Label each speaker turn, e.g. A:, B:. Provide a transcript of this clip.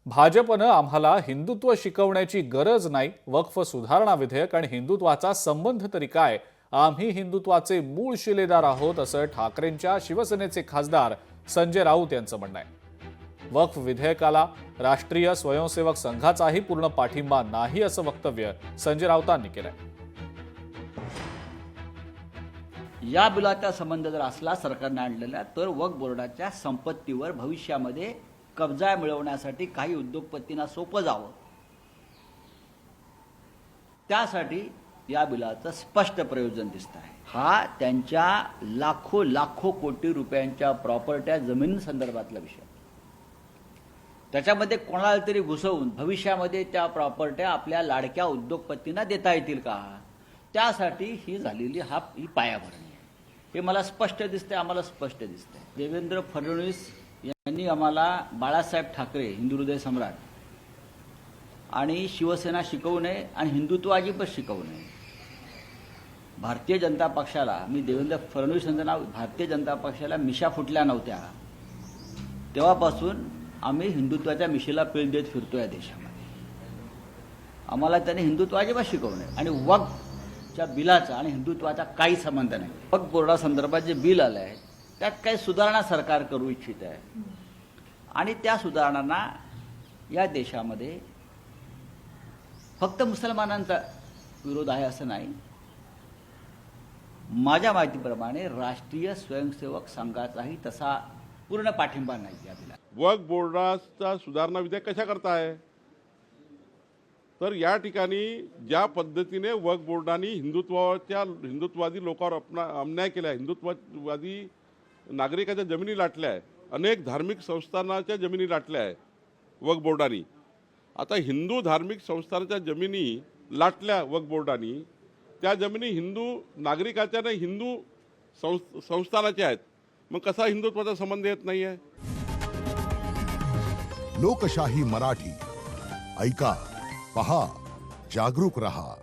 A: भाजपनं आम्हाला हिंदुत्व शिकवण्याची गरज नाही, वक्फ सुधारणा विधेयक आणि हिंदुत्वाचा संबंध तरी काय, आम्ही हिंदुत्वाचे मूळ शिलेदार आहोत, असं ठाकरेंच्या शिवसेनेचे खासदार संजय राऊत यांचं म्हणणं आहे. वक्फ विधेयकाला राष्ट्रीय स्वयंसेवक संघाचाही पूर्ण पाठिंबा नाही, असं वक्तव्य संजय राऊतांनी केलंय.
B: या बिलाचा संबंध जर असला सरकारने आणलेला तर वक्फ बोर्डाच्या संपत्तीवर भविष्यामध्ये कब्जा मिळवण्यासाठी काही उद्योगपतींना सोपं जावं, त्यासाठी या बिलाचं स्पष्ट प्रयोजन दिसत आहे. हा त्यांच्या लाखो कोटी रुपयांच्या प्रॉपर्ट्या जमिनींसंदर्भातला विषय. त्याच्यामध्ये कोणाला तरी घुसवून भविष्यामध्ये त्या प्रॉपर्ट्या आपल्या लाडक्या उद्योगपतींना देता येतील का, त्यासाठी ही झालेली ही पायाभरणी आहे. हे मला स्पष्ट दिसतंय, आम्हाला स्पष्ट दिसतंय. देवेंद्र फडणवीस यांनी आम्हाला बाळासाहेब ठाकरे हिंदू हृदय सम्राट आणि शिवसेना शिकवू नये आणि हिंदुत्व अजिबात शिकवू नये. भारतीय जनता पक्षाला, मी देवेंद्र फडणवीस यांचं नाव, भारतीय जनता पक्षाला मिशा फुटल्या नव्हत्या तेव्हापासून आम्ही हिंदुत्वाच्या मिशेला पेल देत फिरतो या देशामध्ये. आम्हाला त्यांनी हिंदुत्व अजिबात शिकवू नये आणि वक्फच्या बिलाचा आणि हिंदुत्वाचा काही संबंध नाही. वक्फ बोर्डासंदर्भात जे बिल आलं आहे त्यात काही सुधारणा सरकार करू इच्छित आहे आणि त्या सुधारणांना या देशामध्ये फक्त मुसलमानांचा विरोध आहे असं नाही. माझ्या माहितीप्रमाणे राष्ट्रीय स्वयंसेवक संघाचाही तसा पूर्ण पाठिंबा नाही या बिलाला.
C: वक्फ बोर्डाचा सुधारणा विधेयक कशा करता आहे, तर या ठिकाणी ज्या पद्धतीने वक्फ बोर्डाने हिंदुत्ववादी लोकांवर अन्याय केला आहे, हिंदुत्ववादी नागरिकाच्या जमिनी लाटल्या आहे, अनेक धार्मिक संस्थानाच्या जमिनी लाटल्या आहे वक्फ बोर्डानी. आता हिंदू धार्मिक संस्थानाच्या जमिनी लाटल्या वक्फ बोर्डानी, त्या जमिनी हिंदू नागरिकाच्या नाही, हिंदू संस्थानाच्या आहेत. मग कसा हिंदुत्वाचा संबंध येत नाही आहे.
D: लोकशाही मराठी ऐका, पहा, जागरूक रहा.